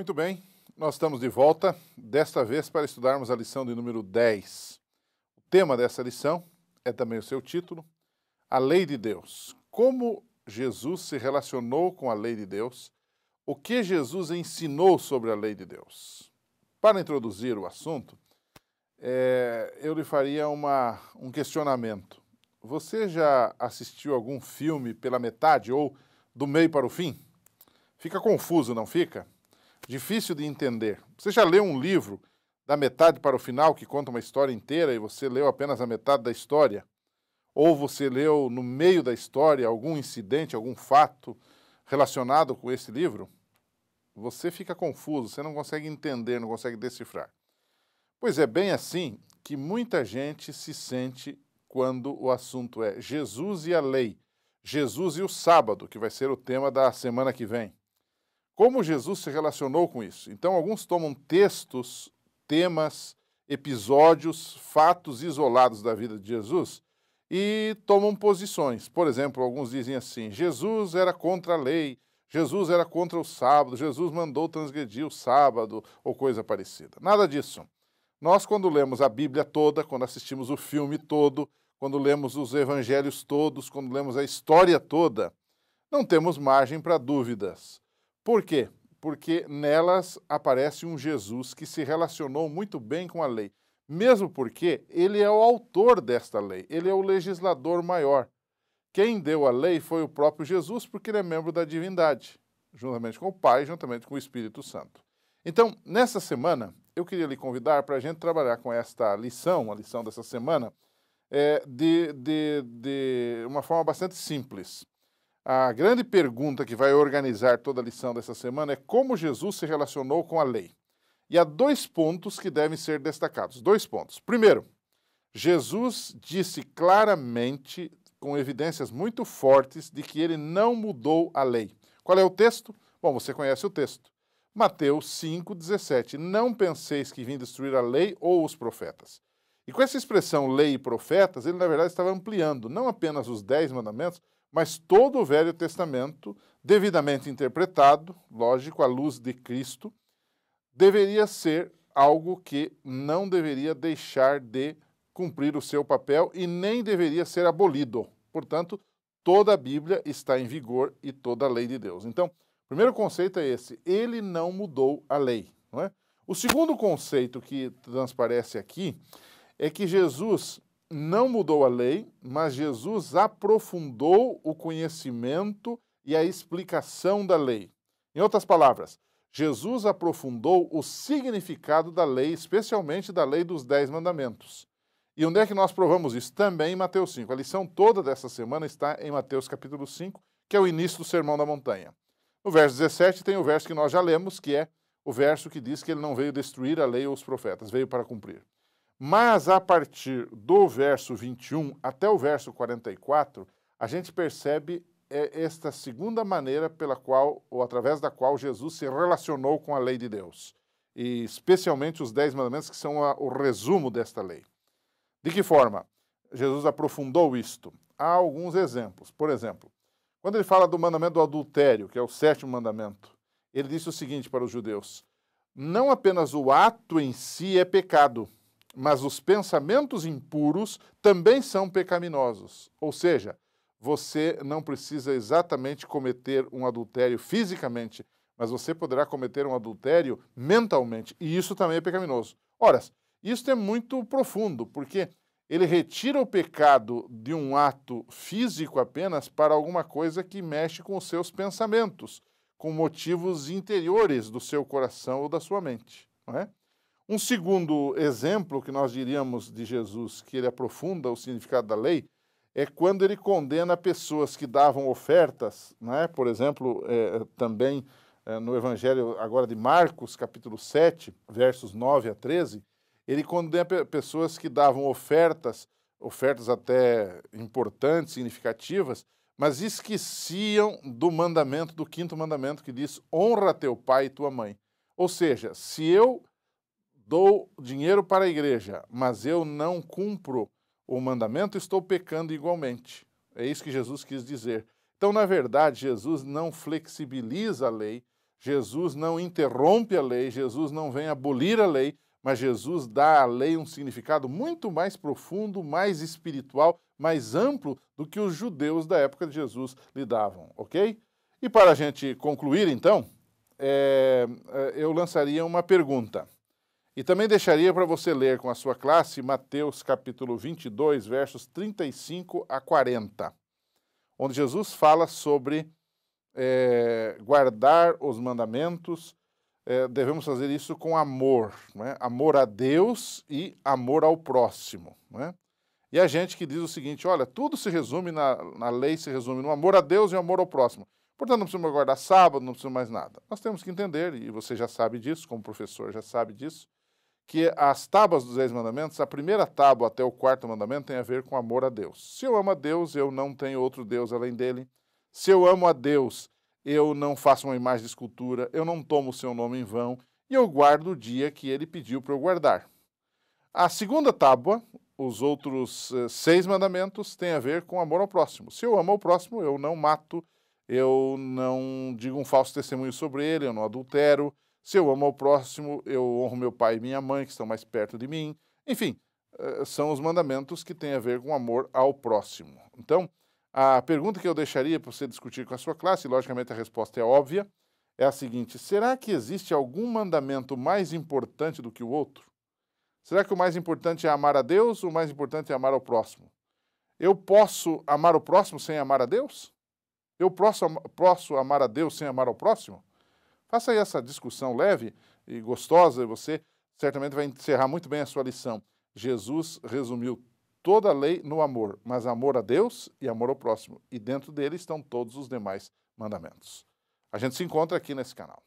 Muito bem, nós estamos de volta, desta vez para estudarmos a lição de número 10. O tema dessa lição é também o seu título, a lei de Deus. Como Jesus se relacionou com a lei de Deus, o que Jesus ensinou sobre a lei de Deus. Para introduzir o assunto, eu lhe faria um questionamento. Você já assistiu algum filme pela metade ou do meio para o fim? Fica confuso, não fica? Difícil de entender. Você já leu um livro da metade para o final que conta uma história inteira e você leu apenas a metade da história? Ou você leu no meio da história algum incidente, algum fato relacionado com esse livro? Você fica confuso, você não consegue entender, não consegue decifrar. Pois é bem assim que muita gente se sente quando o assunto é Jesus e a lei, Jesus e o sábado, que vai ser o tema da semana que vem. Como Jesus se relacionou com isso? Então, alguns tomam textos, temas, episódios, fatos isolados da vida de Jesus e tomam posições. Por exemplo, alguns dizem assim, Jesus era contra a lei, Jesus era contra o sábado, Jesus mandou transgredir o sábado, ou coisa parecida. Nada disso. Nós, quando lemos a Bíblia toda, quando assistimos o filme todo, quando lemos os evangelhos todos, quando lemos a história toda, não temos margem para dúvidas. Por quê? Porque nelas aparece um Jesus que se relacionou muito bem com a lei, mesmo porque ele é o autor desta lei, ele é o legislador maior. Quem deu a lei foi o próprio Jesus, porque ele é membro da divindade, juntamente com o Pai, juntamente com o Espírito Santo. Então, nessa semana, eu queria lhe convidar para a gente trabalhar com esta lição, a lição dessa semana, de uma forma bastante simples. A grande pergunta que vai organizar toda a lição dessa semana é como Jesus se relacionou com a lei. E há dois pontos que devem ser destacados. Dois pontos. Primeiro, Jesus disse claramente, com evidências muito fortes, de que ele não mudou a lei. Qual é o texto? Bom, você conhece o texto. Mateus 5,17. Não penseis que vim destruir a lei ou os profetas. E com essa expressão lei e profetas, ele na verdade estava ampliando não apenas os 10 mandamentos, mas todo o Velho Testamento, devidamente interpretado, lógico, à luz de Cristo, deveria ser algo que não deveria deixar de cumprir o seu papel e nem deveria ser abolido. Portanto, toda a Bíblia está em vigor e toda a lei de Deus. Então, o primeiro conceito é esse, ele não mudou a lei. Não é? O segundo conceito que transparece aqui é que Jesus não mudou a lei, mas Jesus aprofundou o conhecimento e a explicação da lei. Em outras palavras, Jesus aprofundou o significado da lei, especialmente da lei dos 10 mandamentos. E onde é que nós provamos isso? Também em Mateus 5. A lição toda dessa semana está em Mateus capítulo 5, que é o início do Sermão da Montanha. No verso 17 tem o verso que nós já lemos, que é o verso que diz que ele não veio destruir a lei ou os profetas, veio para cumprir. Mas a partir do verso 21 até o verso 44, a gente percebe esta segunda maneira pela qual, ou através da qual Jesus se relacionou com a lei de Deus. E especialmente os 10 mandamentos, que são o resumo desta lei. De que forma Jesus aprofundou isto? Há alguns exemplos. Por exemplo, quando ele fala do mandamento do adultério, que é o 7º mandamento, ele disse o seguinte para os judeus, não apenas o ato em si é pecado, mas os pensamentos impuros também são pecaminosos. Ou seja, você não precisa exatamente cometer um adultério fisicamente, mas você poderá cometer um adultério mentalmente, e isso também é pecaminoso. Ora, isso é muito profundo, porque ele retira o pecado de um ato físico apenas para alguma coisa que mexe com os seus pensamentos, com motivos interiores do seu coração ou da sua mente, não é? Um segundo exemplo que nós diríamos de Jesus, que ele aprofunda o significado da lei, é quando ele condena pessoas que davam ofertas, né? Por exemplo, também no Evangelho agora de Marcos, capítulo 7, versos 9 a 13, ele condena pessoas que davam ofertas até importantes, significativas, mas esqueciam do mandamento, do 5º mandamento, que diz, honra teu pai e tua mãe. Ou seja, se eu dou dinheiro para a igreja, mas eu não cumpro o mandamento, estou pecando igualmente. É isso que Jesus quis dizer. Então, na verdade, Jesus não flexibiliza a lei, Jesus não interrompe a lei, Jesus não vem abolir a lei, mas Jesus dá à lei um significado muito mais profundo, mais espiritual, mais amplo do que os judeus da época de Jesus lhe davam, ok? E para a gente concluir, então, eu lançaria uma pergunta. E também deixaria para você ler com a sua classe Mateus capítulo 22, versos 35 a 40, onde Jesus fala sobre guardar os mandamentos. Devemos fazer isso com amor, né? Amor a Deus e amor ao próximo, né? E a gente que diz o seguinte, olha, tudo se resume na lei, se resume no amor a Deus e amor ao próximo. Portanto, não precisamos guardar sábado, não precisamos mais nada. Nós temos que entender, e você já sabe disso, como professor já sabe disso, que as tábuas dos 10 mandamentos, a primeira tábua até o quarto mandamento tem a ver com amor a Deus. Se eu amo a Deus, eu não tenho outro Deus além dele. Se eu amo a Deus, eu não faço uma imagem de escultura, eu não tomo o seu nome em vão, e eu guardo o dia que ele pediu para eu guardar. A segunda tábua, os outros 6 mandamentos, têm a ver com amor ao próximo. Se eu amo ao próximo, eu não mato, eu não digo um falso testemunho sobre ele, eu não adultero. Se eu amo ao próximo, eu honro meu pai e minha mãe, que estão mais perto de mim. Enfim, são os mandamentos que têm a ver com amor ao próximo. Então, a pergunta que eu deixaria para você discutir com a sua classe, e logicamente a resposta é óbvia, é a seguinte: será que existe algum mandamento mais importante do que o outro? Será que o mais importante é amar a Deus ou o mais importante é amar ao próximo? Eu posso amar o próximo sem amar a Deus? Eu posso amar a Deus sem amar ao próximo? Faça aí essa discussão leve e gostosa, e você certamente vai encerrar muito bem a sua lição. Jesus resumiu toda a lei no amor, mas amor a Deus e amor ao próximo. E dentro dele estão todos os demais mandamentos. A gente se encontra aqui nesse canal.